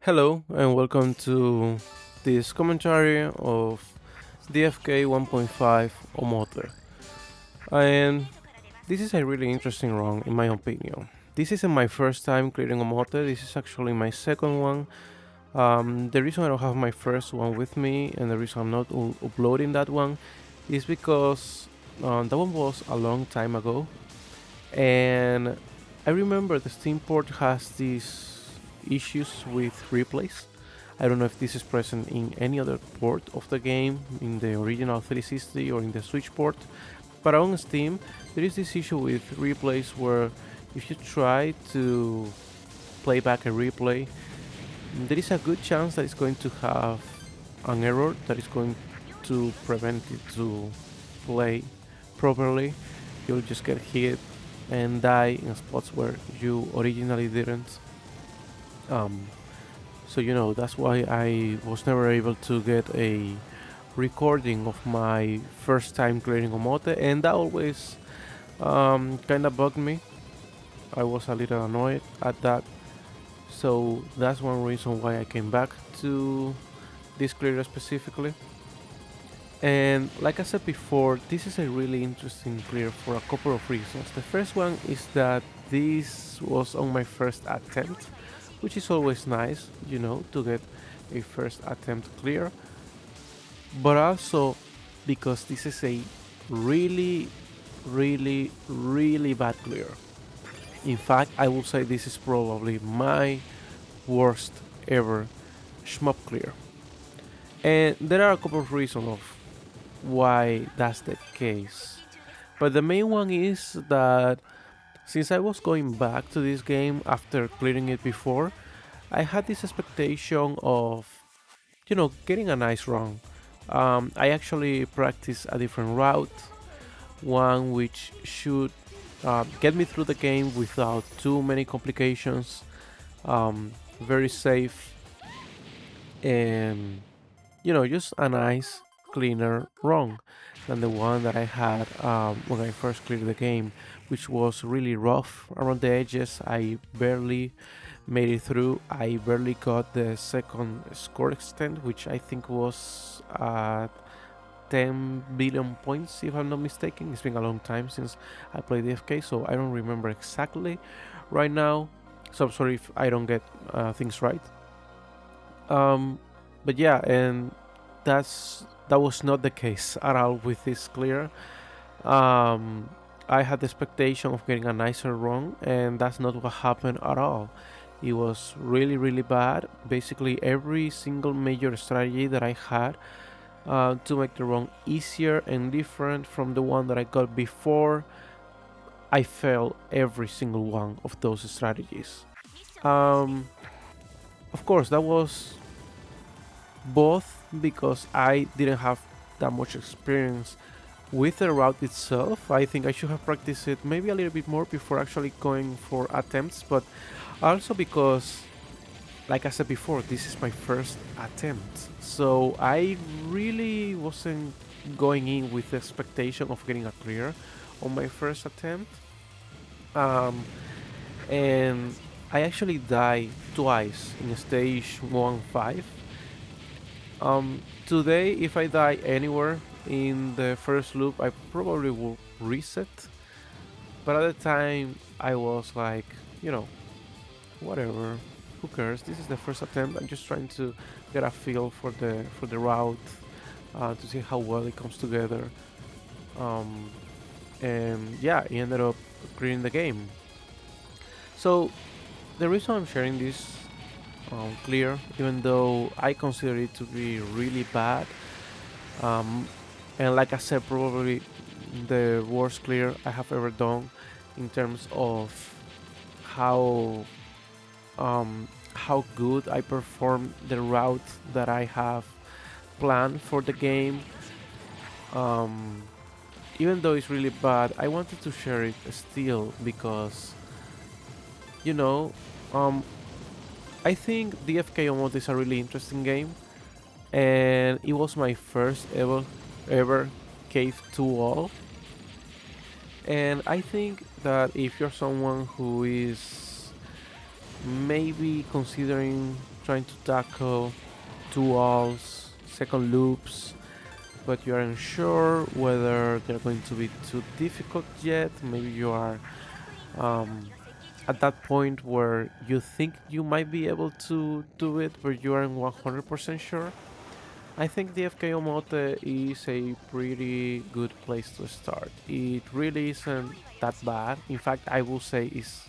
Hello and welcome to this commentary of DFK 1.5 OMOTE. And this is a really interesting run in my opinion. This isn't my first time clearing OMOTE, this is actually my second one. The reason I don't have my first one with me and the reason I'm not uploading that one is because that one was a long time ago. And I remember the Steam port has these issues with replays. I don't know if this is present in any other port of the game, in the original 360 or in the Switch port. But on Steam, there is this issue with replays where if you try to play back a replay, there is a good chance that it's going to have an error that is going to prevent it to play properly. You'll just get hit and die in spots where you originally didn't. Um, so that's why I was never able to get a recording of my first time clearing Omote, and that always kind of bugged me. I was a little annoyed at that, so that's one reason why I came back to this clearer specifically. And like I said before, this is a really interesting clear for a couple of reasons. The first one is that this was on my first attempt, which is always nice, to get a first attempt clear. But also because this is a really, really, really bad clear. In fact, I will say this is probably my worst ever shmup clear. And there are a couple of reasons of why that's the case. But the main one is that since I was going back to this game after clearing it before, I had this expectation of, getting a nice run. I actually practiced a different route, one which should get me through the game without too many complications, very safe, and just a nice, cleaner run than the one that I had when I first cleared the game, which was really rough around the edges. I barely made it through. I barely got the second score extent, which I think was at 10 billion points, if I'm not mistaken. It's been a long time since I played DFK, so I don't remember exactly right now. So I'm sorry if I don't get things right. Um, but yeah, and that was not the case at all with this clear. Um, I had the expectation of getting a nicer run, and that's not what happened at all. It was really, really bad. Basically, every single major strategy that I had to make the run easier and different from the one that I got before, I failed every single one of those strategies. Um, of course, that was both because I didn't have that much experience with the route itself. I think I should have practiced it maybe a little bit more before actually going for attempts, but also because, like I said before, this is my first attempt. So I really wasn't going in with the expectation of getting a clear on my first attempt. Um, and I actually died twice in stage 1-5. Today, if I die anywhere in the first loop, I probably will reset. But at the time, I was like, you know, whatever, who cares? This is the first attempt. I'm just trying to get a feel for the route, to see how well it comes together. Um, and yeah, he ended up clearing the game. So the reason I'm sharing this clear, even though I consider it to be really bad, um, and like I said, probably the worst clear I have ever done in terms of how how good I perform the route that I have planned for the game. Um, Even though it's really bad, I wanted to share it still because you know, um, I think DFK Mode is a really interesting game, and it was my first ever cave to wall. And I think that if you're someone who is maybe considering trying to tackle two walls, second loops, but you are unsure whether they're going to be too difficult yet. Maybe you are um, at that point where you think you might be able to do it, but you aren't 100% sure. I think the FK Omote is a pretty good place to start. It really isn't that bad. In fact, I will say it's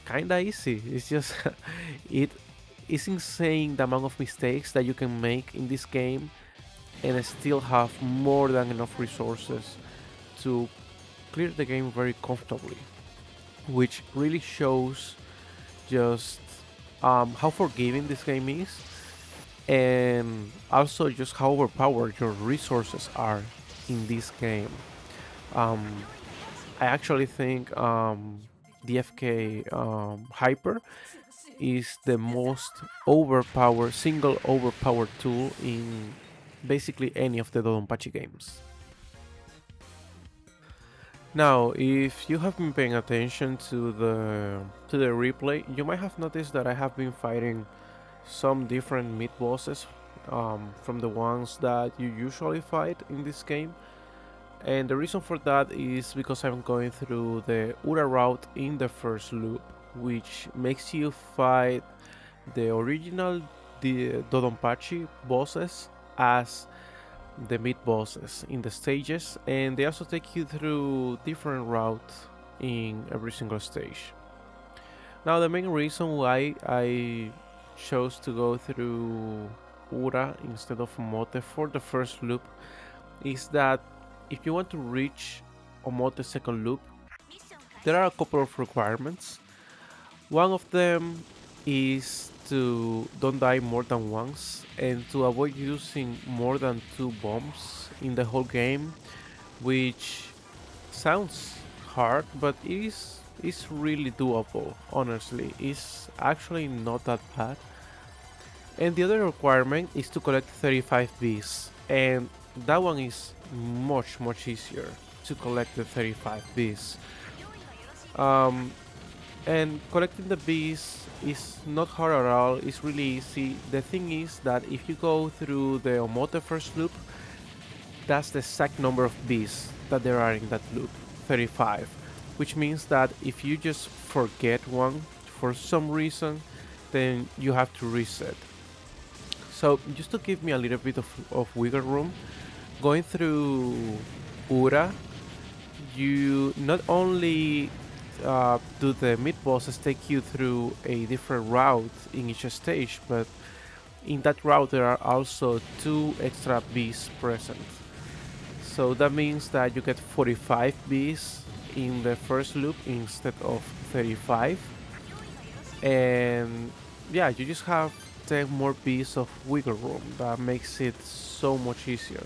kinda easy. It's just it is insane the amount of mistakes that you can make in this game and still have more than enough resources to clear the game very comfortably, which really shows just how forgiving this game is, and also just how overpowered your resources are in this game. Um, I actually think the FK Hyper is the most overpowered, single overpowered tool in basically any of the DoDonPachi games. Now, if you have been paying attention to the replay, you might have noticed that I have been fighting some different mid bosses from the ones that you usually fight in this game. And the reason for that is because I'm going through the Ura route in the first loop, which makes you fight the original DoDonPachi bosses as the mid bosses in the stages, and they also take you through different routes in every single stage. Now, the main reason why I chose to go through Ura instead of Omote for the first loop is that if you want to reach Omote's second loop, there are a couple of requirements. One of them is to don't die more than once and to avoid using more than two bombs in the whole game, which sounds hard, but is really doable. Honestly, it's actually not that bad. And the other requirement is to collect 35 Bs, and that one is much easier to collect the 35 Bs. Um, and collecting the bees is not hard at all, it's really easy. The thing is that if you go through the Omote first loop, that's the exact number of bees that there are in that loop, 35, which means that if you just forget one for some reason, then you have to reset. So just to give me a little bit of wiggle room, going through Ura, you not only do the mid bosses take you through a different route in each stage, but in that route there are also two extra bees present. So that means that you get 45 bees in the first loop instead of 35. And yeah, you just have 10 more bees of wiggle room. That makes it so much easier.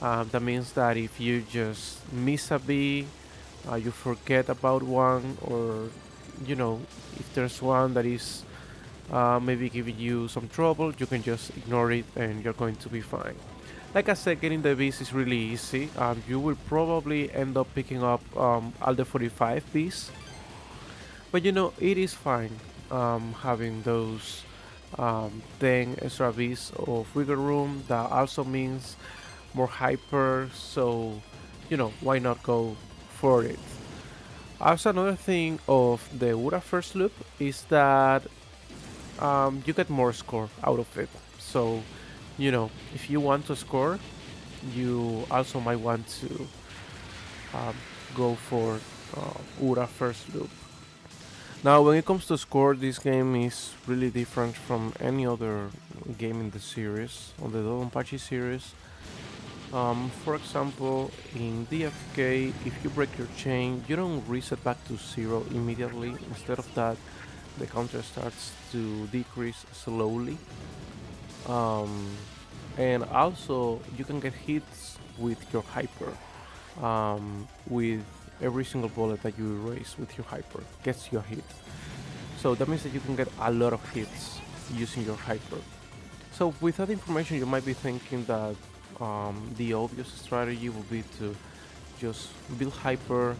That means that if you just miss a bee, you forget about one, or you know, if there's one that is maybe giving you some trouble, you can just ignore it and you're going to be fine. Like I said, getting the bees is really easy. You will probably end up picking up all the 45 bees, but you know, it is fine having those 10 extra bees of wiggle room. That also means more hyper, so you know, why not go for it. Also, another thing of the Ura first loop is that you get more score out of it. So, you know, if you want to score, you also might want to um, go for Ura first loop. Now, when it comes to score, this game is really different from any other game in the series, on the DoDonPachi series. For example, in DFK, if you break your chain, you don't reset back to zero immediately. Instead of that, the counter starts to decrease slowly. Um, and also, you can get hits with your hyper. With every single bullet that you erase with your hyper gets you a hit. So that means that you can get a lot of hits using your hyper. So with that information, you might be thinking that the obvious strategy would be to just build hyper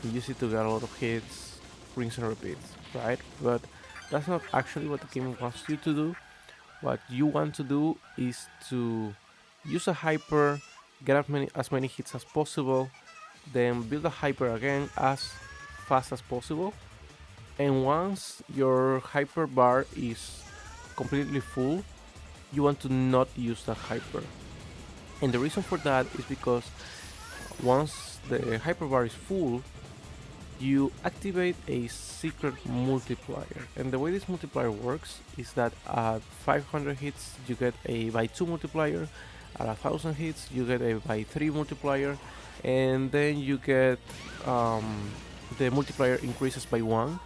and use it to get a lot of hits, rinse and repeat. right? But that's not actually what the game wants you to do. What you want to do is to use a hyper, get as many hits as possible, then build a hyper again as fast as possible. And once your hyper bar is completely full, you want to not use that hyper. And the reason for that is because once the hyper bar is full, you activate a secret multiplier. And the way this multiplier works is that at 500 hits you get a by 2 multiplier, at 1000 hits you get a by 3 multiplier, and then you get the multiplier increases by 1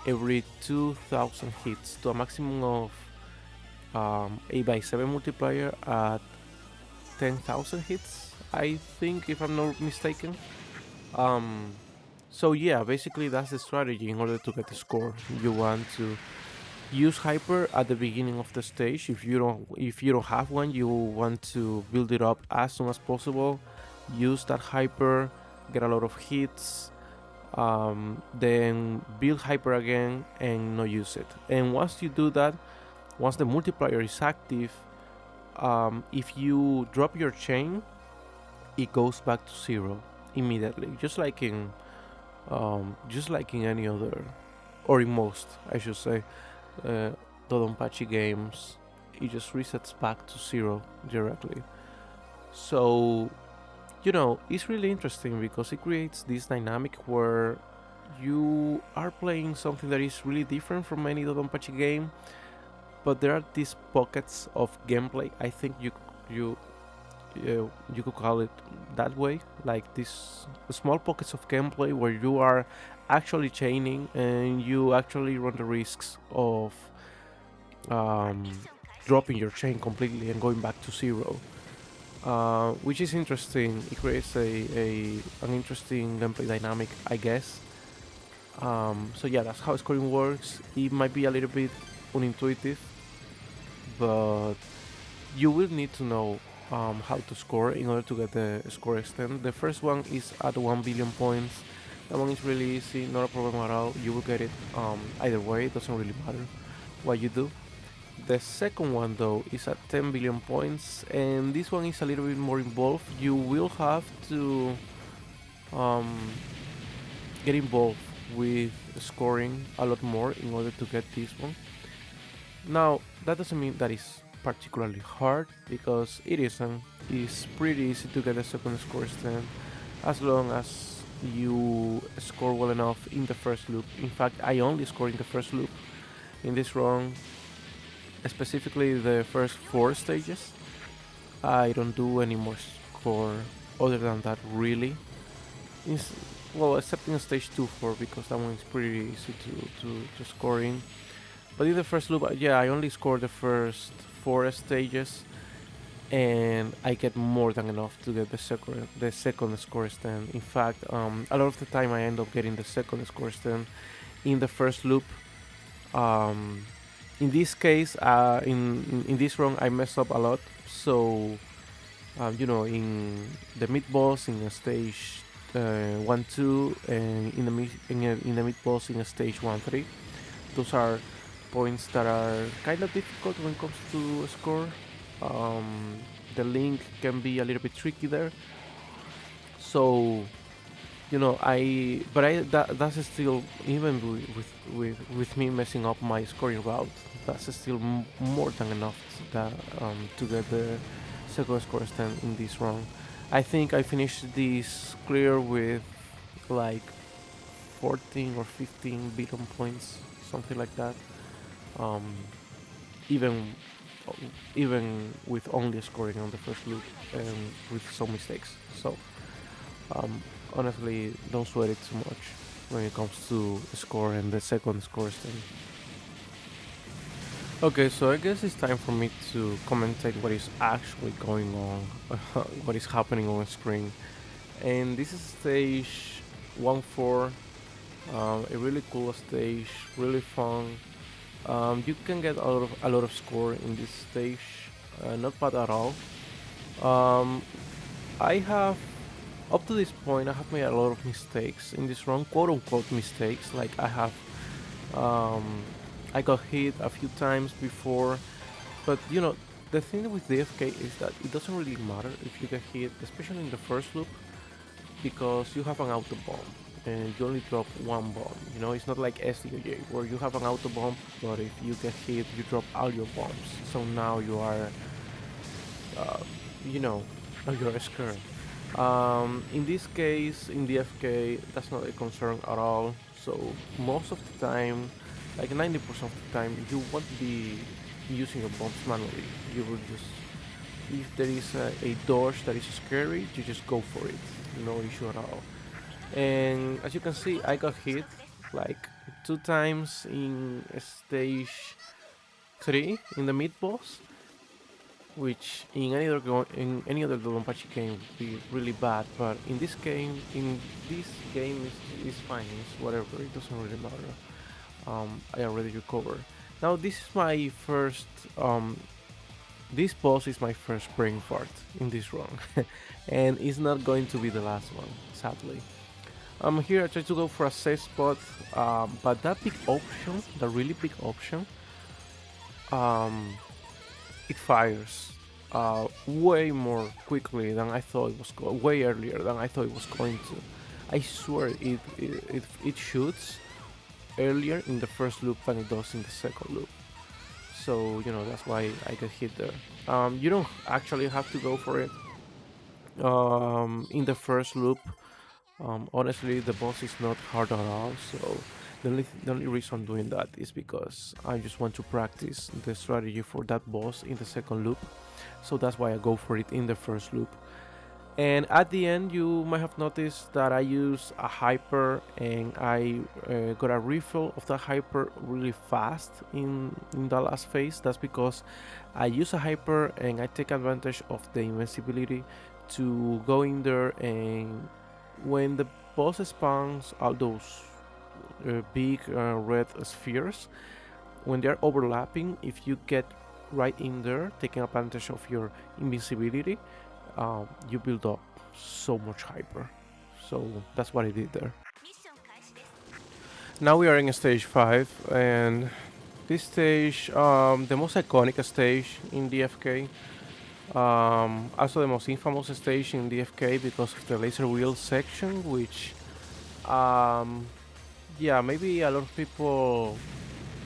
every 2000 hits to a maximum of a by 7 multiplier at 10,000 hits, I think, if I'm not mistaken. Um, so yeah, basically that's the strategy in order to get the score. You want to use hyper at the beginning of the stage. If you don't have one, you want to build it up as soon as possible. Use that hyper, get a lot of hits, then build hyper again and not use it. And once you do that, once the multiplier is active, if you drop your chain, it goes back to 0 immediately, just like in any other, or in most, I should say, uh, DoDonPachi games. It just resets back to 0 directly. So it's really interesting because it creates this dynamic where you are playing something that is really different from any DoDonPachi game, but there are these pockets of gameplay. I think you could call it that way, like these small pockets of gameplay where you are actually chaining and you actually run the risks of um, dropping your chain completely and going back to 0, which is interesting. It creates an interesting gameplay dynamic, I guess. So yeah, that's how scoring works. It might be a little bit unintuitive, but you will need to know how to score in order to get the score extend. The first one is at 1 billion points. That one is really easy, not a problem at all. You will get it either way, it doesn't really matter what you do. The second one though is at 10 billion points, and this one is a little bit more involved. You will have to um, get involved with scoring a lot more in order to get this one. Now, that doesn't mean that it's particularly hard, because it isn't. It's pretty easy to get a second score stand as long as you score well enough in the first loop. In fact, I only score in the first loop in this run, specifically the first 4 stages. I don't do any more score other than that, really. Well, except in stage 2 4, because that one is pretty easy to score in. But in the first loop, yeah, I only score the first 4 stages, and I get more than enough to get the second score stand. In fact, a lot of the time I end up getting the second score stand in the first loop. In this case, in this run, I mess up a lot. So, in the mid boss in a stage 1 2, and in the mid boss in a stage 1 3, those are points that are kind of difficult when it comes to score. The link can be a little bit tricky there. So, that's still, even with me messing up my scoring route, that's still more than enough to get the second score stand in this run. I think I finished this clear with like 14 or 15 billion points, something like that. Um, even even with only scoring on the first loop and with some mistakes. So um, honestly, don't sweat it too much when it comes to score and the second score thing. Okay, so I guess it's time for me to commentate what is actually going on, what is happening on screen. And this is stage 1-4, a really cool stage, really fun. You can get a lot of score in this stage, not bad at all. Um, I have Up to this point I have made a lot of mistakes in this run, quote unquote mistakes. Like I have Um, I got hit a few times before, but the thing with the FK is that it doesn't really matter if you get hit, especially in the first loop, because you have an auto bomb and you only drop one bomb. It's not like SDOJ where you have an auto bomb, but if you get hit, you drop all your bombs. So now you are, uh, you know, now you're scared. In this case, in the FK, that's not a concern at all. So most of the time, like 90% of the time, you won't be using your bombs manually. You will just, if there is a dodge that is scary, you just go for it. No issue at all. And as you can see, I got hit like 2 times in stage 3 in the mid boss, which in any other DoDonPachi game would be really bad. But in this game is fine. It's whatever. It doesn't really matter. I already recovered. Now this is my first. This boss is my first brain fart in this run, and it's not going to be the last one, sadly. Here I try to go for a safe spot, but that big option, the really big option, um, it fires way more quickly than I thought it was way earlier than I thought it was going to. I swear it shoots earlier in the first loop than it does in the second loop. So that's why I get hit there. You don't actually have to go for it in the first loop. Honestly, the boss is not hard at all, so the only reason I'm doing that is because I just want to practice the strategy for that boss in the second loop. So that's why I go for it in the first loop. And at the end, you might have noticed that I use a hyper and I got a refill of the hyper really fast in the last phase. That's because I use a hyper and I take advantage of the invincibility to go in there, and when the boss spawns all those big red spheres, when they're overlapping, if you get right in there taking advantage of your invincibility, you build up so much hyper. So that's what I did there. Now we are in stage 5, and this stage, the most iconic stage in DFK, also the most infamous stage in DFK because of the laser wheel section, which, yeah, maybe a lot of people,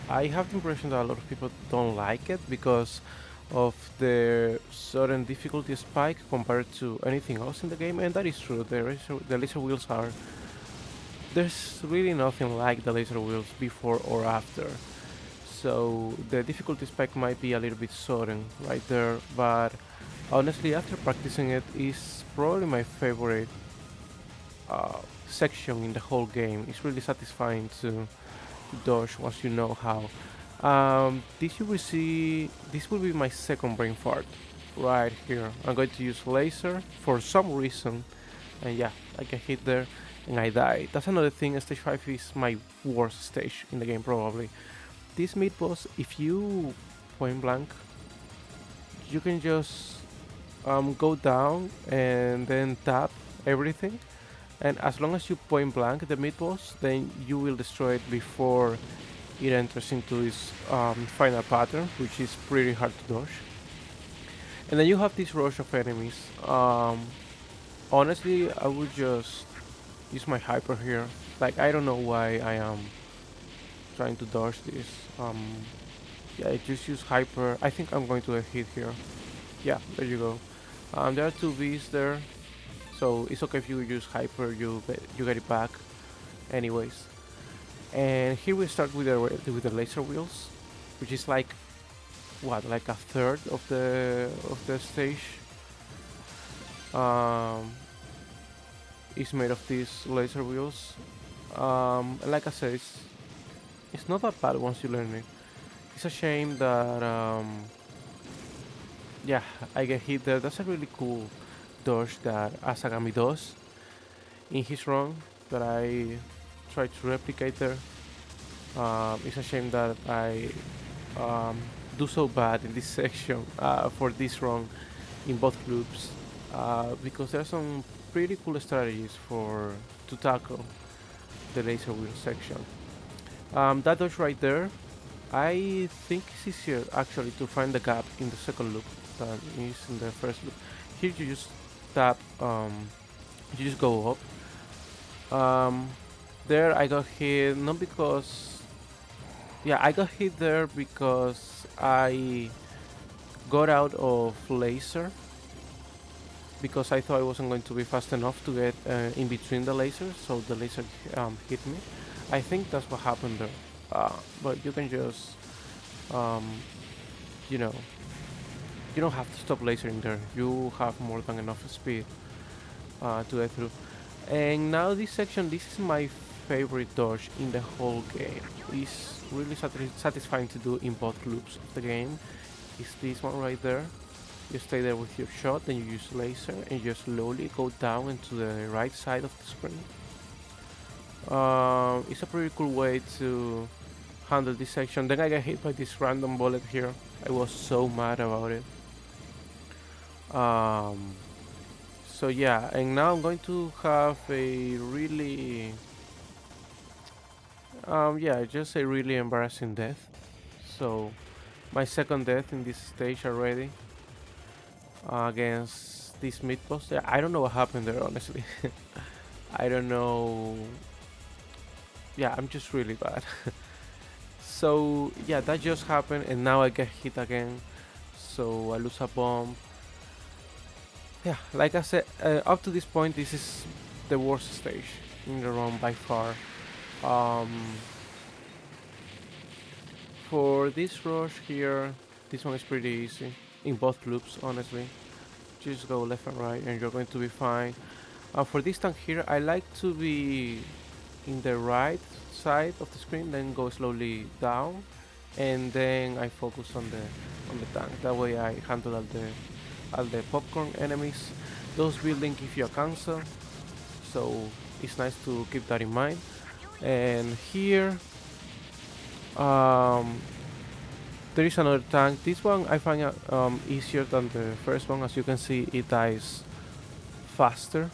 I have the impression that a lot of people don't like it because of the sudden difficulty spike compared to anything else in the game, and that is true. The laser wheels are, there's really nothing like the laser wheels before or after. So the difficulty spike might be a little bit sudden right there, but honestly, after practicing it, is probably my favorite section in the whole game. It's really satisfying to dodge once you know how. This you will see. This will be my second brain fart right here. I'm going to use laser for some reason, and yeah, I get hit there and I die. That's another thing. Stage 5 is my worst stage in the game probably. This mid boss, if you point blank, you can just go down and then tap everything, and as long as you point blank the mid boss, then you will destroy it before it enters into its final pattern, which is pretty hard to dodge. And then you have this rush of enemies. Honestly, I would just use my hyper here. Like, I don't know why I am trying to dodge this. Yeah, I just use hyper. I think I'm going to hit here. Yeah, there you go. There are two V's there, so it's okay if you use hyper. You get it back, anyways. And here we start with the laser wheels, which is like what, like a third of the stage. Is made of these laser wheels. And like I said, it's not that bad once you learn it. It's a shame that yeah, I get hit there. That's a really cool dodge that Asagami does in his run that I try to replicate there. It's a shame that I do so bad in this section for this run in both groups, because there are some pretty cool strategies to tackle the laser wheel section. That dodge right there, I think it's easier actually to find the gap in the second loop than is in the first loop. Here you just tap, you just go up. Um, there I got hit not because, yeah, I got hit there because I got out of laser because I thought I wasn't going to be fast enough to get in between the lasers, so the laser hit me. I think that's what happened there. But you can just, um, you know, you don't have to stop lasering there. You have more than enough speed to get through. And now this section, this is my favorite dodge in the whole game. It's really satisfying to do in both loops of the game. It's this one right there. You stay there with your shot, then you use laser, and you slowly go down into the right side of the screen. It's a pretty cool way to handle this section. Then I get hit by this random bullet here. I was so mad about it. So yeah, and now I'm going to have a really, yeah, just a really embarrassing death. So my second death in this stage already against this mid boss. Yeah, I don't know what happened there, honestly. I don't know. Yeah, I'm just really bad. So yeah, that just happened, and now I get hit again. So I lose a bomb. Yeah, like I said, up to this point, this is the worst stage in the run by far. Um, for this rush here, this one is pretty easy in both loops, honestly. Just go left and right, and you're going to be fine. For this tank here, I like to be in the right side of the screen, then go slowly down, and then I focus on the tank. That way I handle all the popcorn enemies. Those buildings give you a cancel, so it's nice to keep that in mind. And here, um, there is another tank. This one I find easier than the first one. As you can see, it dies faster.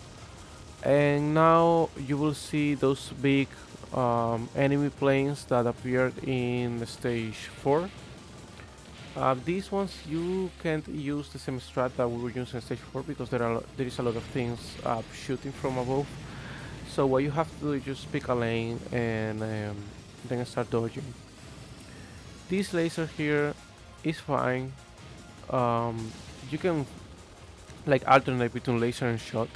And now you will see those big enemy planes that appeared in stage 4. These ones you can't use the same strat that we were using in stage 4 because there is a lot of things shooting from above. So what you have to do is just pick a lane and then start dodging. This laser here is fine. You can like alternate between laser and shot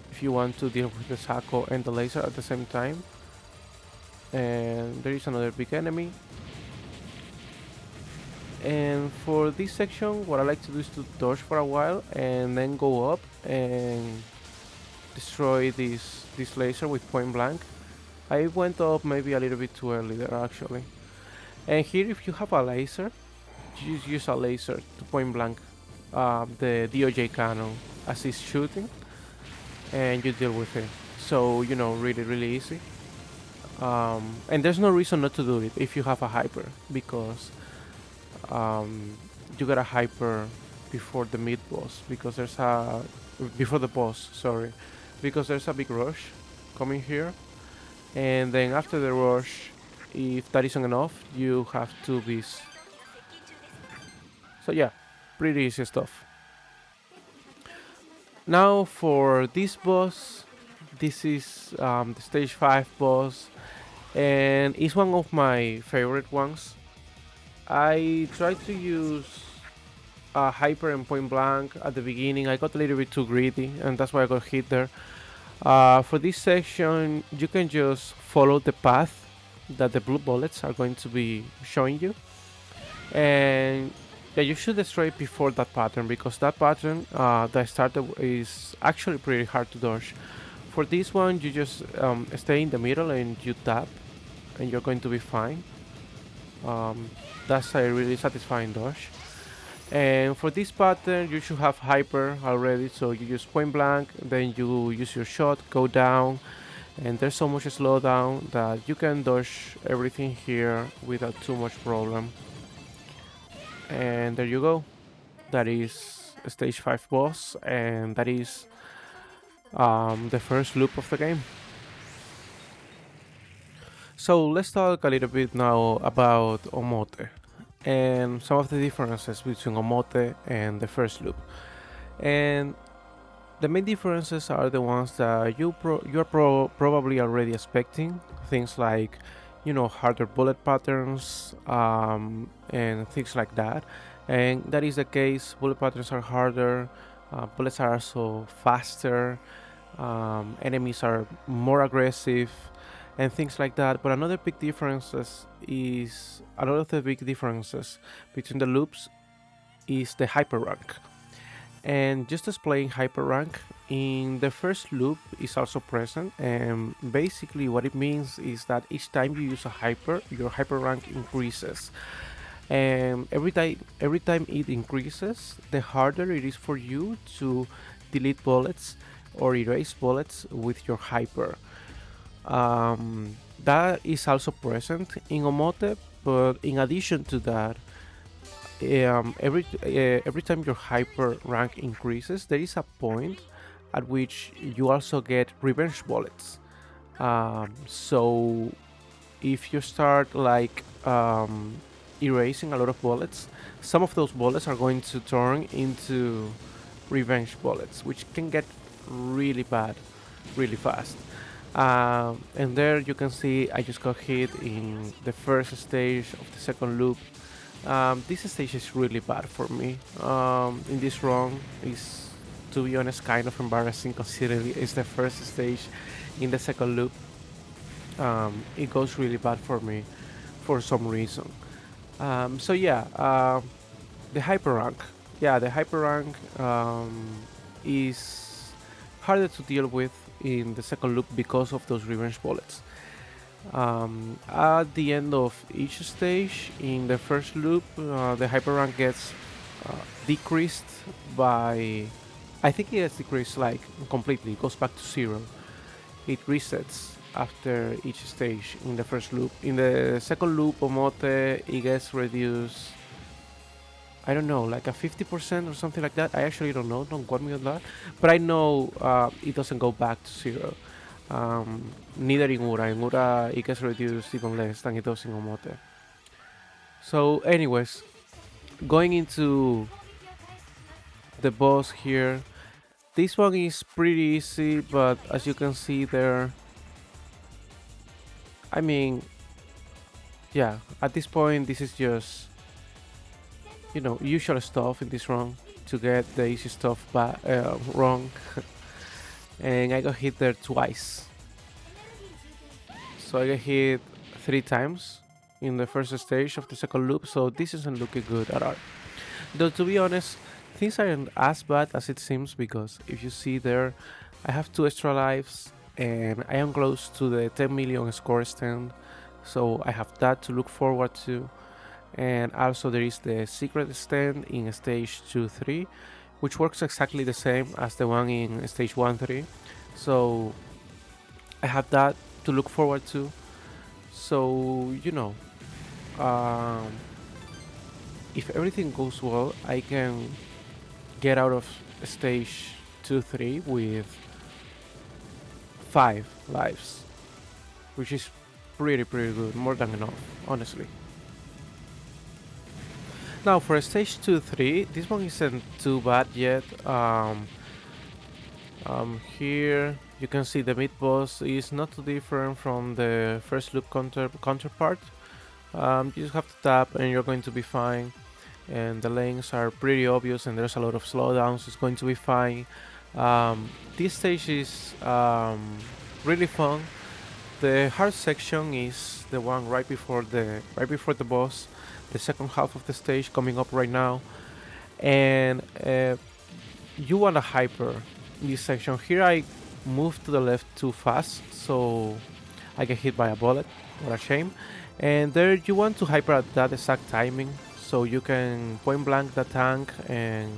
if you want to deal with the Sako and the laser at the same time. And there is another big enemy. And for this section, what I like to do is to dodge for a while and then go up and destroy this laser with point blank. I went up maybe a little bit too early there actually. And here, if you have a laser, you just use a laser to point blank the DOJ cannon as it's shooting, and you deal with it. So, you know, really easy. And there's no reason not to do it if you have a hyper, because you got a hyper before the mid boss, because there's a before the boss, sorry, because there's a big rush coming here, and then after the rush, if that isn't enough, you have two bees. So yeah, pretty easy stuff. Now for this boss, this is the stage 5 boss, and it's one of my favorite ones. I tried to use hyper and point blank at the beginning. I got a little bit too greedy, and that's why I got hit there. For this section, you can just follow the path that the blue bullets are going to be showing you, and yeah, you should destroy it before that pattern, because that pattern that started is actually pretty hard to dodge. For this one, you just stay in the middle and you tap, and you're going to be fine. That's a really satisfying dodge. And for this pattern, you should have hyper already, so you use point blank, then you use your shot, go down, and there's so much slowdown that you can dodge everything here without too much problem. And there you go. That is stage 5 boss, and that is the first loop of the game. So let's talk a little bit now about Omote and some of the differences between Omote and the first loop. And the main differences are the ones that probably already expecting. Things like, harder bullet patterns and things like that. And that is the case. Bullet patterns are harder. Bullets are also faster. Enemies are more aggressive, and things like that. But another of the big differences between the loops is the hyper rank. And just as playing hyper rank in the first loop is also present, and basically what it means is that each time you use a hyper, your hyper rank increases. And every time it increases, the harder it is for you to delete bullets or erase bullets with your hyper. That is also present in Omote, but in addition to that, every time your hyper rank increases, there is a point at which you also get revenge bullets. So if you start like erasing a lot of bullets, some of those bullets are going to turn into revenge bullets, which can get really bad really fast. And there you can see I just got hit in the first stage of the second loop. This stage is really bad for me. In this run is, to be honest, kind of embarrassing considering it's the first stage in the second loop. It goes really bad for me for some reason. So yeah, the hyper rank. Yeah, the hyper rank is harder to deal with in the second loop because of those revenge bullets. At the end of each stage in the first loop, the hyper rank gets decreased by. I think it gets decreased like completely, it goes back to zero. It resets after each stage in the first loop. In the second loop, Omote, it gets reduced. I don't know, like a 50% or something like that. I actually don't know, don't quote me on that. But I know it doesn't go back to zero. Neither in Ura. In Ura, it gets reduced even less than it does in Omote. So, anyways, going into the boss here, this one is pretty easy, but as you can see there, I mean, yeah, at this point, this is just, usual stuff in this run to get the easy stuff wrong. And I got hit there twice. So I got hit 3 times in the first stage of the second loop, so this isn't looking good at all. Though to be honest, things aren't as bad as it seems because if you see there, I have 2 extra lives and I am close to the 10 million score stand, so I have that to look forward to. And also there is the secret stand in stage 2-3, which works exactly the same as the one in stage 1-3. So I have that to look forward to. So um, if everything goes well, I can get out of stage 2-3 with 5 lives, which is pretty good, more than enough, honestly. Now for stage 2-3, this one isn't too bad yet. Here you can see the mid boss is not too different from the first loop counterpart. You just have to tap and you're going to be fine. And the lanes are pretty obvious and there's a lot of slowdowns. It's going to be fine. This stage is really fun. The hard section is the one right before the boss. The second half of the stage coming up right now, and you want a hyper in this section. Here I moved to the left too fast, so I get hit by a bullet. What a shame. And there you want to hyper at that exact timing, so you can point blank the tank and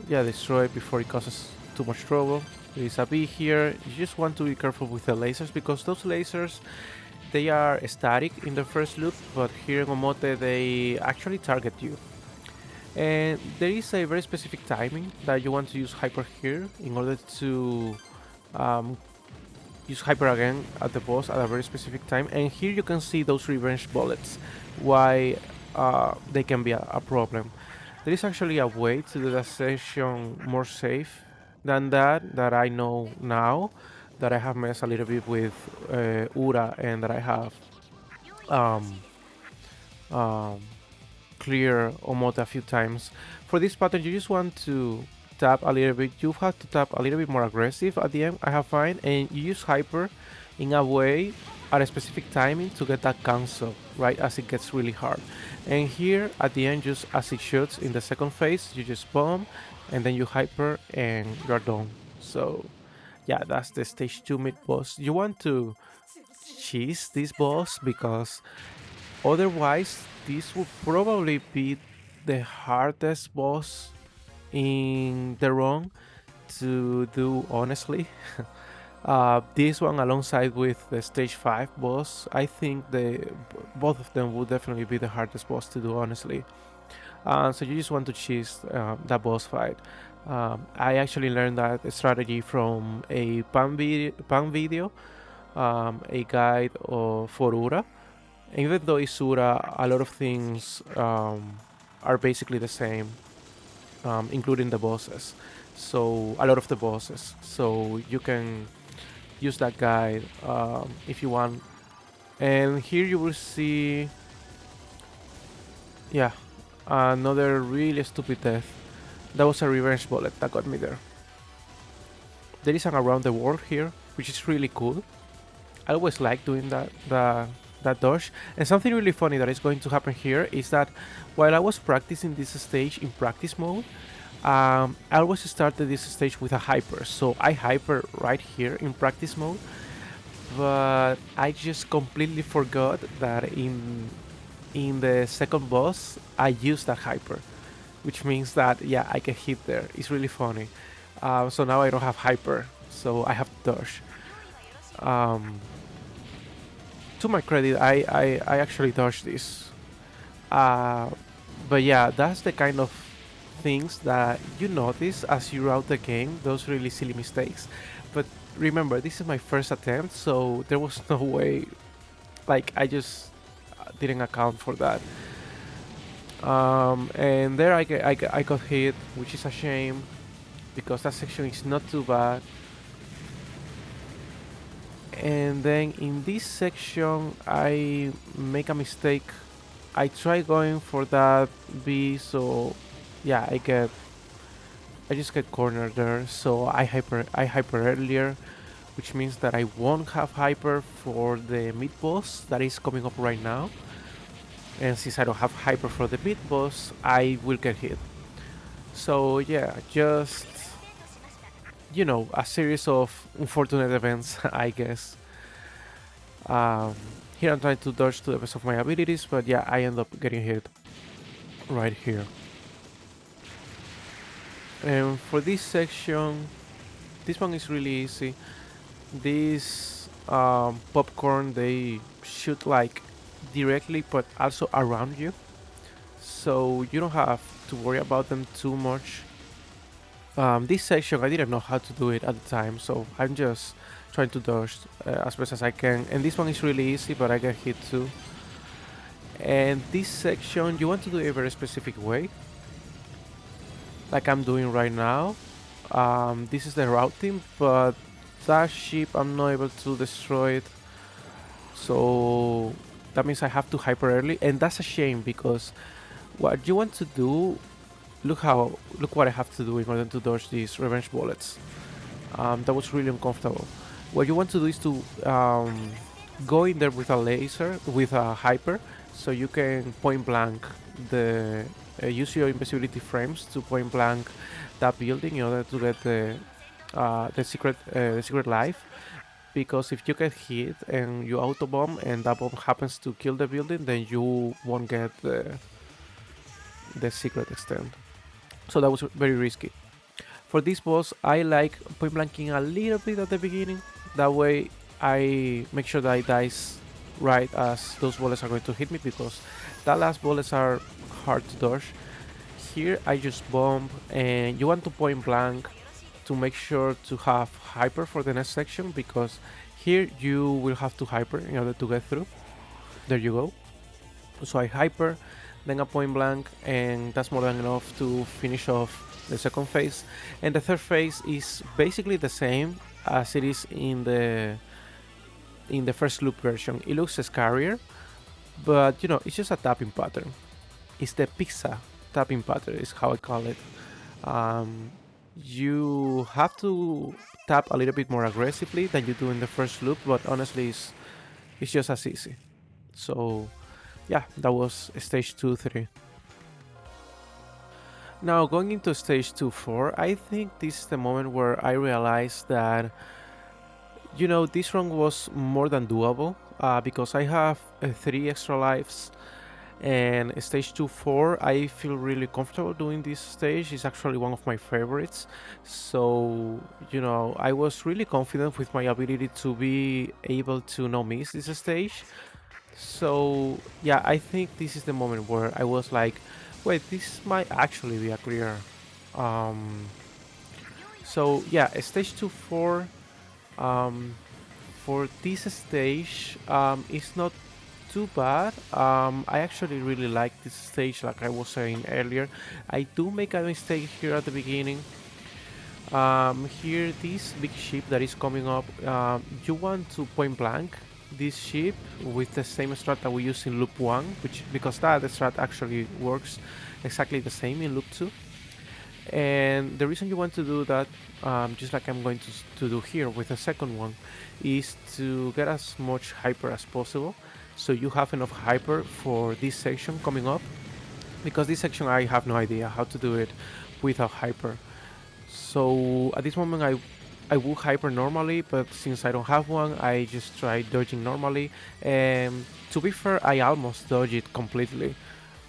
destroy it before it causes too much trouble. There is a B here. You just want to be careful with the lasers because those lasers, they are static in the first loop, but here in Omote they actually target you. And there is a very specific timing that you want to use hyper here in order to use hyper again at the boss at a very specific time. And here you can see those revenge bullets, why they can be a problem. There is actually a way to do the session more safe than that I know now, that I have messed a little bit with Ura, and that I have um, um, clear OMOTE a few times. For this pattern, you just want to tap a little bit. You have to tap a little bit more aggressive at the end, I have found, and you use hyper in a way at a specific timing to get that cancel, right, as it gets really hard. And here at the end, just as it shoots in the second phase, you just bomb, and then you hyper, and you're done. So yeah, that's the stage 2 mid boss. You want to cheese this boss because otherwise this would probably be the hardest boss in the run to do, honestly. This one alongside with the stage 5 boss, I think both of them would definitely be the hardest boss to do, honestly. So you just want to cheese that boss fight. I actually learned that strategy from a pan video, a guide for Ura. Even though it's Ura, a lot of things are basically the same, including the bosses. So a lot of the bosses. So you can use that guide if you want. And here you will see, yeah, another really stupid death. That was a revenge bullet that got me there. There is an around the world here, which is really cool. I always like doing that dodge. And something really funny that is going to happen here is that while I was practicing this stage in practice mode, I always started this stage with a hyper. So I hyper right here in practice mode, but I just completely forgot that in the second boss I used that hyper, which means that, yeah, I get hit there. It's really funny. So now I don't have hyper, so I have to dodge. To my credit, I actually dodged this. But yeah, that's the kind of things that you notice as you route the game, those really silly mistakes. But remember, this is my first attempt, so there was no way, like, I just didn't account for that. And there I got hit, which is a shame, because that section is not too bad. And then in this section I make a mistake. I try going for that B, so yeah, I just get cornered there. So I hyper earlier, which means that I won't have hyper for the mid boss that is coming up right now. And since I don't have hyper for the mid boss, I will get hit. So yeah, just, you know, a series of unfortunate events, I guess. Here I'm trying to dodge to the best of my abilities, but yeah, I end up getting hit right here. And for this section, this one is really easy. These popcorn, they shoot like directly, but also around you, so you don't have to worry about them too much. This section I didn't know how to do it at the time, so I'm just trying to dodge as best as I can. And this one is really easy, but I get hit too. And this section you want to do it a very specific way, like I'm doing right now. This is the routing, but that ship I'm not able to destroy it, so that means I have to hyper early, and that's a shame because what you want to do, look what I have to do in order to dodge these revenge bullets. That was really uncomfortable. What you want to do is to go in there with a laser, with a hyper, so you can point blank use your invisibility frames to point blank that building in order to get the secret life. Because if you get hit and you auto bomb and that bomb happens to kill the building, then you won't get the secret extent. So that was very risky. For this boss, I like point blanking a little bit at the beginning. That way I make sure that I dies right as those bullets are going to hit me, because that last bullets are hard to dodge. Here I just bomb, and you want to point blank to make sure to have hyper for the next section, because Here you will have to hyper in order to get through. There you go. So I hyper, then a point blank, and that's more than enough to finish off the second phase. And the third phase is basically the same as it is in the first loop version. It looks scarier, but you know, it's just a tapping pattern. It's the pizza tapping pattern is how I call it. You have to tap a little bit more aggressively than you do in the first loop, but honestly it's just as easy. So yeah, that was stage 2, 3. Now going into stage 2, 4, I think this is the moment where I realized that, you know, this run was more than doable, because I have 3 extra lives, and stage 2, 4, I feel really comfortable doing this stage. It's actually one of my favorites. So, you know, I was really confident with my ability to be able to not miss this stage. So yeah, I think this is the moment where I was like, wait, this might actually be a clear. Um, so yeah, stage 2, 4. Um, for this stage, it's not too bad. I actually really like this stage, like I was saying earlier. I do make a mistake here at the beginning. Here, this big ship that is coming up, you want to point blank this ship with the same strat that we use in loop 1, which because that the strat actually works exactly the same in loop 2. And the reason you want to do that, just like I'm going to do here with the second one, is to get as much hyper as possible, so you have enough hyper for this section coming up, because this section I have no idea how to do it without hyper. So at this moment I will hyper normally, but since I don't have one, I just try dodging normally. And to be fair, I almost dodged it completely,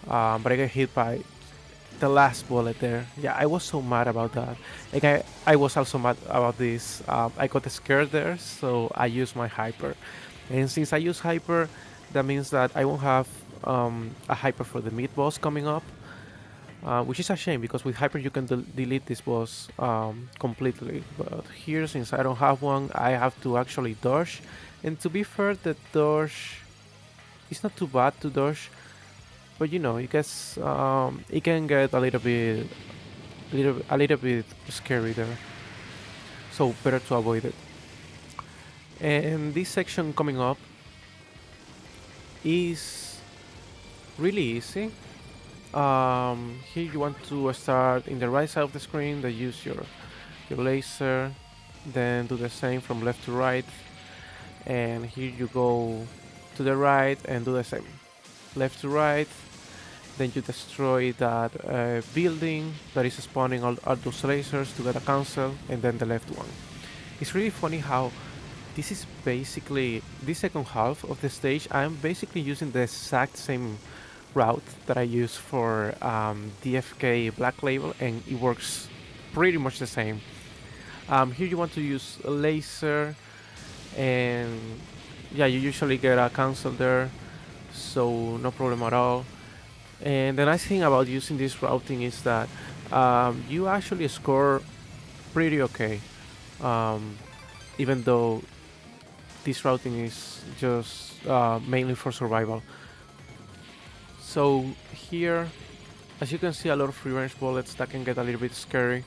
but I got hit by the last bullet there. Yeah, I was so mad about that. Like I was also mad about this. I got scared there, so I used my hyper. And since I use hyper, that means that I won't have a hyper for the mid boss coming up. Which is a shame, because with hyper you can delete this boss completely, but here, since I don't have one, I have to actually dodge. And to be fair, the dodge is not too bad to dodge, but you know, it can get a little bit scary there, so better to avoid it. And this section coming up is really easy. Here you want to start in the right side of the screen, then use your laser, then do the same from left to right, and here you go to the right and do the same, left to right, then you destroy that building that is spawning all those lasers to get a cancel, and then the left one. It's really funny how this is basically, this second half of the stage, I'm basically using the exact same route that I use for DFK Black Label, and it works pretty much the same. Here you want to use a laser, and yeah, you usually get a cancel there, so no problem at all. And the nice thing about using this routing is that you actually score pretty okay, even though this routing is just mainly for survival. So here, as you can see, a lot of free range bullets that can get a little bit scary.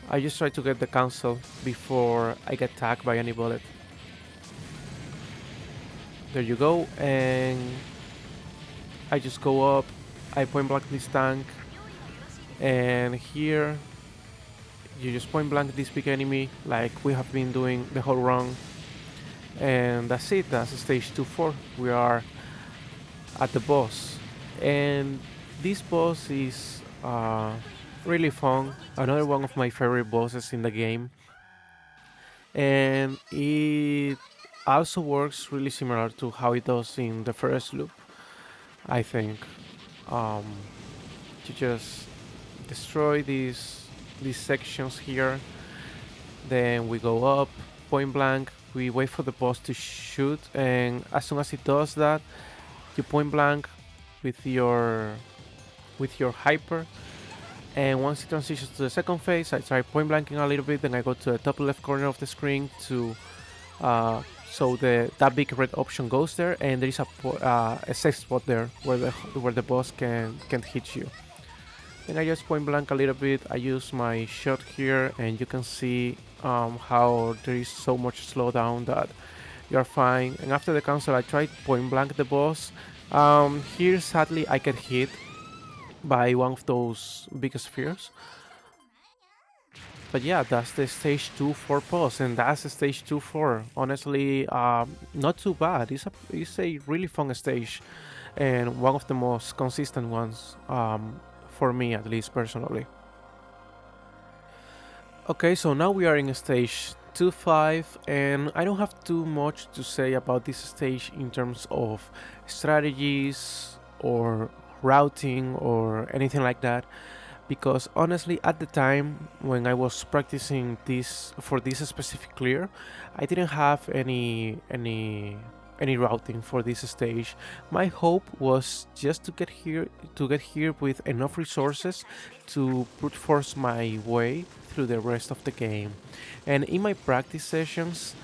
I just try to get the cancel before I get tagged by any bullet. There you go, and I just go up, I point blank this tank, and here you just point blank this big enemy like we have been doing the whole run. And that's it, that's stage 2-4. We are at the boss. And this boss is really fun, another one of my favorite bosses in the game, and it also works really similar to how it does in the first loop, I think. um, to just destroy these sections here, then we go up, point blank, we wait for the boss to shoot, and as soon as it does that, you point blank with your hyper, and once it transitions to the second phase, I try point blanking a little bit, then I go to the top left corner of the screen to So that big red option goes there, and there is a safe spot there where the boss can't hit you. Then I just point blank a little bit. I use my shot here, and you can see how there is so much slowdown that you're fine. And after the cancel, I tried point blank the boss. Here, sadly, I get hit by one of those big spheres. But yeah, that's the stage 2-4 boss, and that's the stage 2-4. Honestly, not too bad. It's a really fun stage, and one of the most consistent ones for me, at least personally. Okay, so now we are in stage 2-5, and I don't have too much to say about this stage in terms of strategies or routing or anything like that, because honestly at the time when I was practicing this for this specific clear, I didn't have any routing for this stage. My hope was just to get here with enough resources to brute force my way through the rest of the game. And in my practice sessions,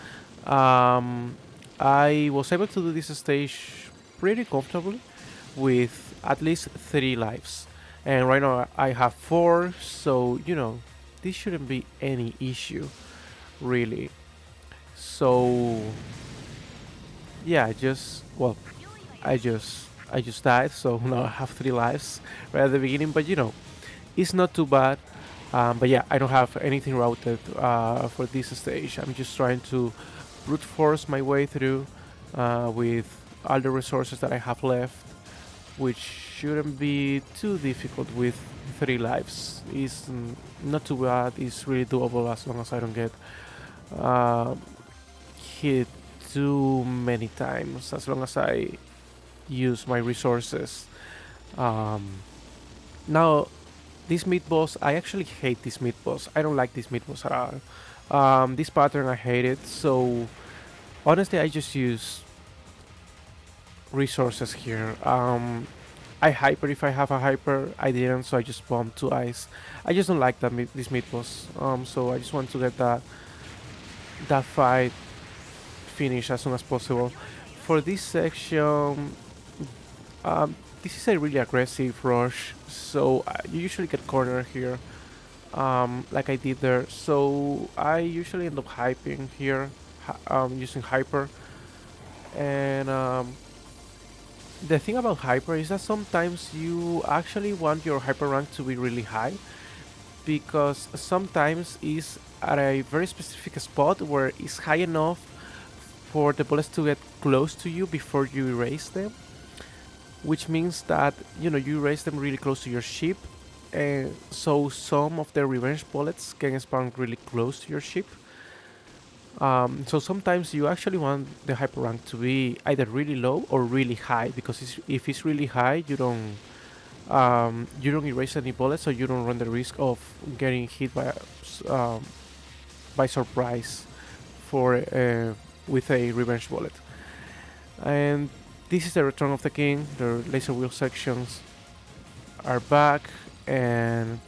I was able to do this stage pretty comfortably with at least 3 lives. And right now I have 4, so this shouldn't be any issue, really. So yeah, I just died, so now I have 3 lives right at the beginning. But it's not too bad. But yeah, I don't have anything routed for this stage. I'm just trying to brute force my way through with all the resources that I have left, which shouldn't be too difficult with 3 lives. It's not too bad. It's really doable as long as I don't get uh, hit too many times. As long as I use my resources. Um, Now, this mid boss, I actually hate this mid boss. I don't like this mid boss at all. This pattern, I hate it. So honestly, I just use resources here. I hyper if I have a hyper. I didn't, so I just bombed 2 eyes. I just don't like this mid boss. So I just want to get that fight finished as soon as possible. For this section, this is a really aggressive rush, so you usually get cornered here, like I did there. So I usually end up hyping here, using hyper. And the thing about hyper is that sometimes you actually want your hyper rank to be really high, because sometimes it's at a very specific spot where it's high enough for the bullets to get close to you before you erase them, which means that you erase them really close to your ship, and so some of the revenge bullets can spawn really close to your ship. So sometimes you actually want the hyper rank to be either really low or really high, because if it's really high, you don't erase any bullets, so you don't run the risk of getting hit by surprise for with a revenge bullet. And this is the return of the king. The laser wheel sections are back, and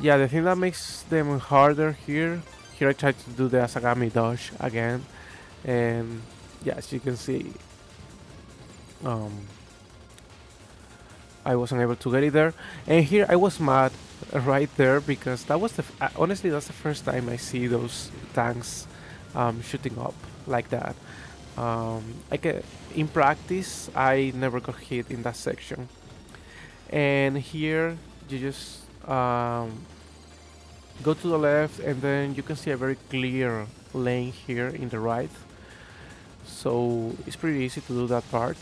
yeah, the thing that makes them harder here I tried to do the Asagami dodge again, and yeah, as you can see, I wasn't able to get it there. And here I was mad right there, because that was honestly that's the first time I see those tanks shooting up like that. Like in practice, I never got hit in that section. And here you just go to the left, and then you can see a very clear lane here in the right. So it's pretty easy to do that part.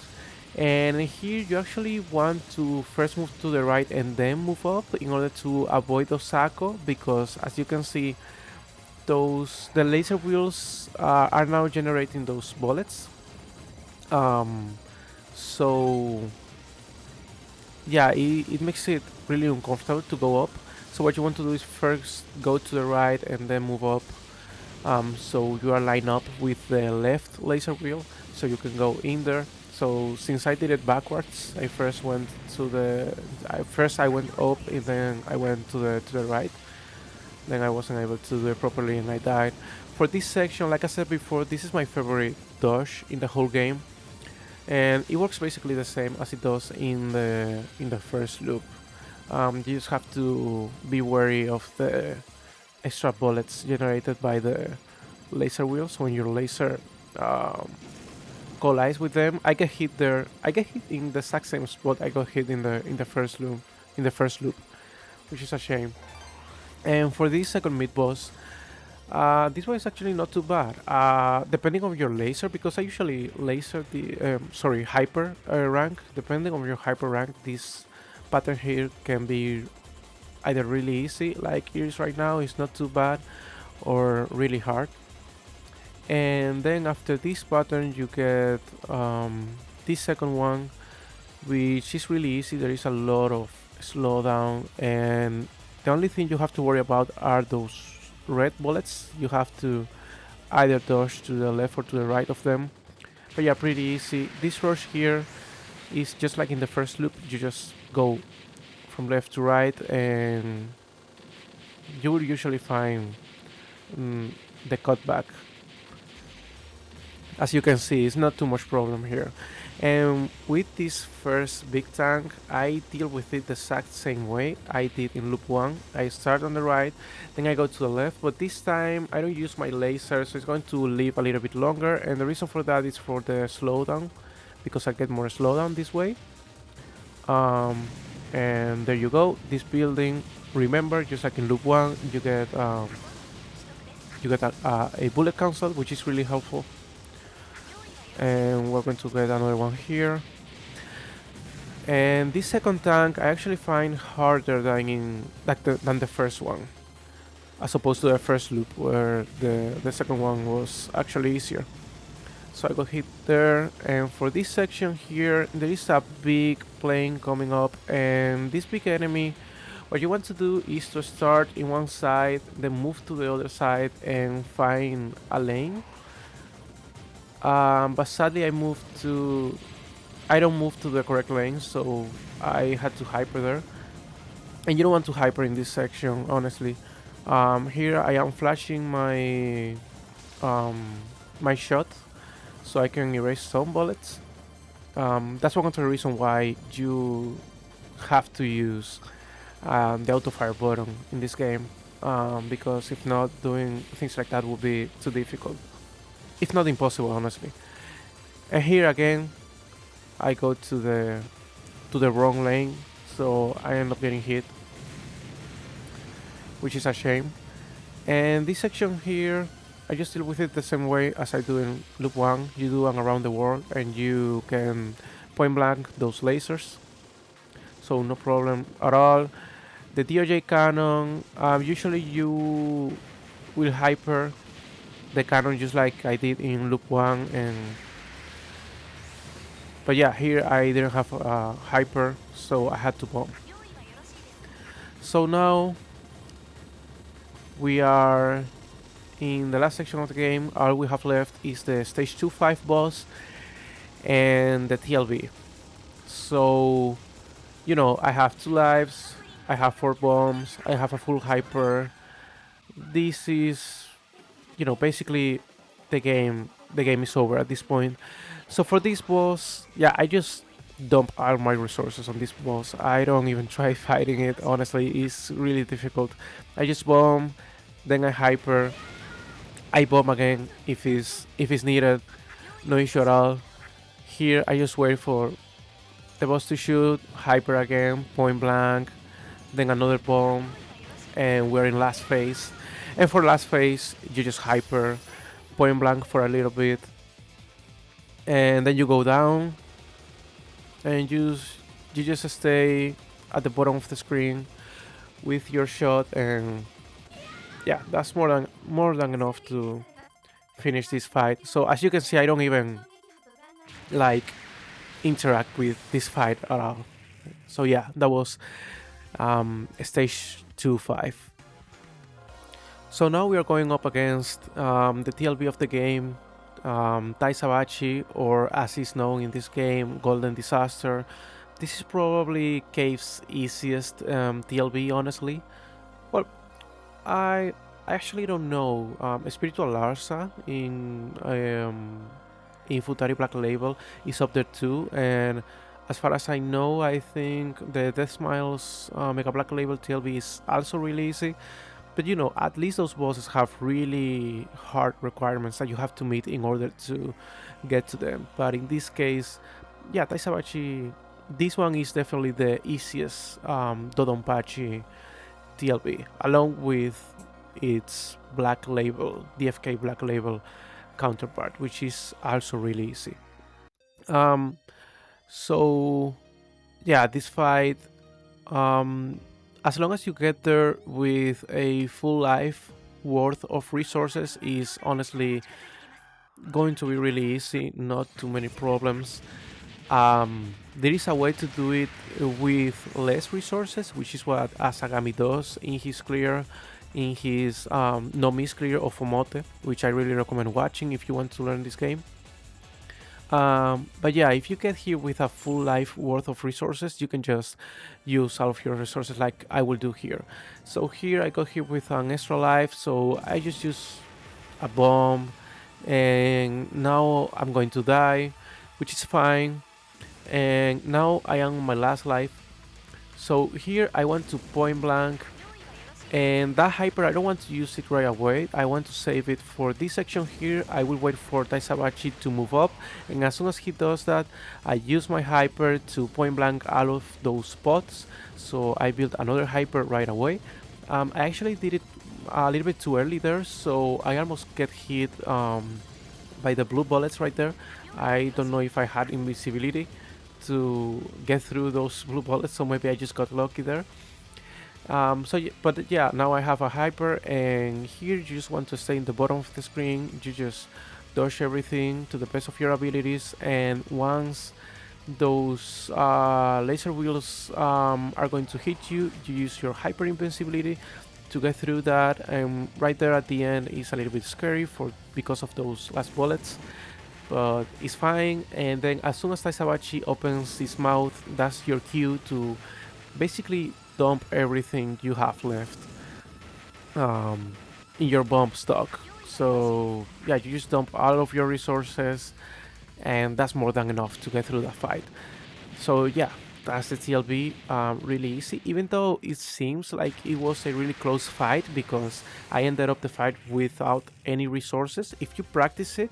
And here you actually want to first move to the right and then move up in order to avoid those Sako, because as you can see, the laser wheels are now generating those bullets. So yeah, it makes it really uncomfortable to go up. So what you want to do is first go to the right and then move up. So you are lined up with the left laser wheel, so you can go in there. So since I did it backwards, I first went I went up, and then I went to the right. Then I wasn't able to do it properly, and I died. For this section, like I said before, this is my favorite dodge in the whole game, and it works basically the same as it does in the first loop. You just have to be wary of the extra bullets generated by the laser wheels when your laser um, collides with them. I get hit there. I get hit in the exact same spot I got hit in the first loop. In the first loop, which is a shame. And for this second mid boss, this one is actually not too bad. Depending on your laser, because I usually laser the hyper rank. Depending on your hyper rank, this pattern here can be either really easy, like it is right now, it's not too bad, or really hard. And then after this pattern, you get this second one, which is really easy. There is a lot of slowdown, and the only thing you have to worry about are those red bullets. You have to either dodge to the left or to the right of them. But yeah, pretty easy. This rush here is just like in the first loop. You just go from left to right, and you will usually find the cutback. As you can see, it's not too much problem here. And with this first big tank, I deal with it the exact same way I did in loop 1. I start on the right, then I go to the left, but this time I don't use my laser, so it's going to live a little bit longer, and the reason for that is for the slowdown, because I get more slowdown this way. And there you go, this building, remember, just like in loop 1, you get a bullet cancel, which is really helpful. And we're going to get another one here. And this second tank I actually find harder than the first one, as opposed to the first loop where the second one was actually easier. So I got hit there, and for this section here there is a big plane coming up, and this big enemy, what you want to do is to start in one side, then move to the other side and find a lane. But sadly I don't move to the correct lane, so I had to hyper there. And you don't want to hyper in this section, honestly. Here I am flashing my my shot, so I can erase some bullets. That's one of the reasons why you have to use the auto fire button in this game, because if not, doing things like that would be too difficult. If not impossible, honestly. And here again, I go to the wrong lane, so I end up getting hit, which is a shame. And this section here, I just deal with it the same way as I do in loop 1. You do an around the world, and you can point blank those lasers, so no problem at all. The DOJ cannon, usually you will hyper the cannon just like I did in loop 1, but yeah, here I didn't have hyper, so I had to bomb. So now we are in the last section of the game. All we have left is the stage 2-5 boss and the TLB. So, you know, I have 2 lives, I have 4 bombs, I have a full hyper. This is, you know, basically the game is over at this point. So for this boss, yeah, I just dump all my resources on this boss. I don't even try fighting it, honestly. It's really difficult. I just bomb, then I hyper, I bomb again if it's needed, no issue at all. Here I just wait for the boss to shoot, hyper again, point blank, then another bomb, and we're in last phase. And for last phase, you just hyper, point blank for a little bit, and then you go down, and you just stay at the bottom of the screen with your shot, and yeah, that's more than enough to finish this fight. So as you can see, I don't even like interact with this fight at all. So yeah, that was stage 2-5. So now we are going up against the TLB of the game, Daifukkatsu, or as is known in this game, Golden Disaster. This is probably Cave's easiest TLB, honestly. Well, I I actually don't know. Spiritual Larsa in Futari Black Label is up there too, and as far as I know, I think the Death Smiles Mega Black Label TLB is also really easy. But you know, at least those bosses have really hard requirements that you have to meet in order to get to them. But in this case, yeah, Taisabachi, this one is definitely the easiest DoDonPachi TLB, along with its Black Label, DFK Black Label counterpart, which is also really easy. Um, so yeah, this fight, um, as long as you get there with a full life worth of resources, is honestly going to be really easy. Not too many problems. There is a way to do it with less resources, which is what Asagami does in his clear, in his no miss clear of Omote, which I really recommend watching if you want to learn this game. But yeah, if you get here with a full life worth of resources, you can just use all of your resources like I will do here. So here I got here with an extra life, so I just use a bomb, and now I'm going to die, which is fine. And now I am on my last life. So here I want to point blank, and that hyper I don't want to use it right away. I want to save it for this section here. I will wait for Taisabachi to move up, and as soon as he does that, I use my hyper to point blank all of those spots. So I built another hyper right away. I actually did it a little bit too early there, so I almost get hit by the blue bullets right there. I don't know if I had invisibility to get through those blue bullets, so maybe I just got lucky there. But yeah, now I have a hyper, and here you just want to stay in the bottom of the screen. You just dodge everything to the best of your abilities, and once those laser wheels are going to hit you, you use your hyper invincibility to get through that. And right there at the end is a little bit scary because of those last bullets, but it's fine. And then as soon as Taisabachi opens his mouth, that's your cue to basically dump everything you have left um, in your bomb stock. So yeah, you just dump all of your resources, and that's more than enough to get through that fight. So yeah, that's the TLB. Really easy, even though it seems like it was a really close fight because I ended up the fight without any resources. If you practice it,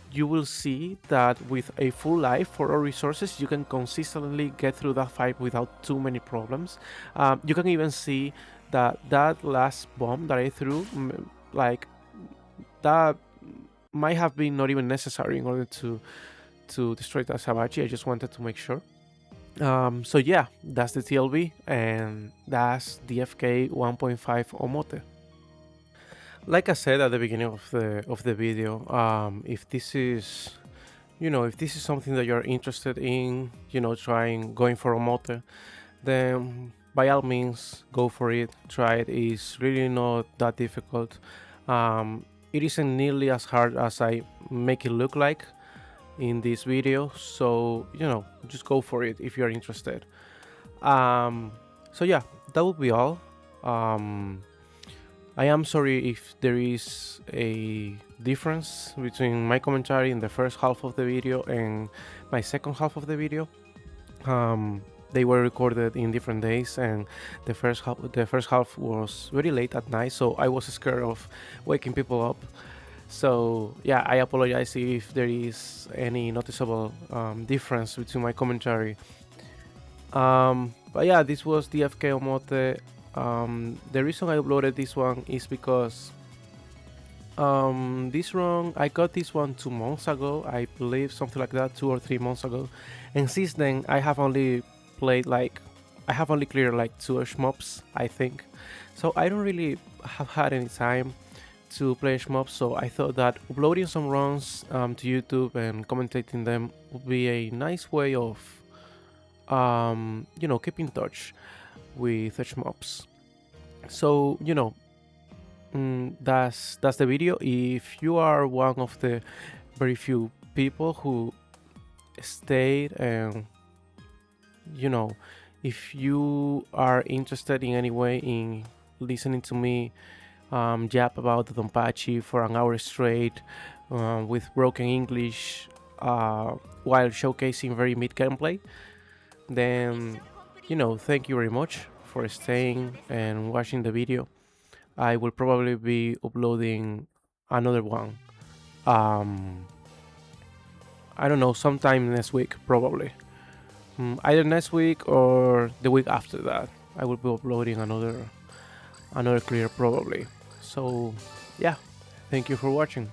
you will see that with a full life for all resources, you can consistently get through that fight without too many problems. You can even see that that last bomb that I threw, like that might have been not even necessary in order to destroy that Sabachi. I just wanted to make sure. So yeah, that's the TLB, and that's DFK 1.5 Omote. Like I said at the beginning of the video, if this is, you know, if this is something that you're interested in, you know, trying going for a mote, then by all means go for it. Try it. It's really not that difficult. It isn't nearly as hard as I make it look like in this video. So you know, just go for it if you're interested. So yeah, that would be all. I am sorry if there is a difference between my commentary in the first half of the video and my second half of the video. They were recorded in different days, and the first half was very late at night, so I was scared of waking people up. So yeah, I apologize if there is any noticeable difference between my commentary. But yeah, this was DFK Omote. The reason I uploaded this one is because this run, I got this one 2 months ago, I believe, something like that, 2 or 3 months ago, and since then I have only cleared like 2 shmups, I think. So I don't really have had any time to play shmups, so I thought that uploading some runs to YouTube and commentating them would be a nice way of you know, keep in touch with shmups. So you know, that's the video. If you are one of the very few people who stayed, and you know, if you are interested in any way in listening to me jab about DoDonPachi for an hour straight with broken English while showcasing very mid gameplay, then thank you very much for staying and watching the video. I will probably be uploading another one. Um, I don't know, sometime next week probably. Either next week or the week after that. I will be uploading another clear probably. So yeah, thank you for watching.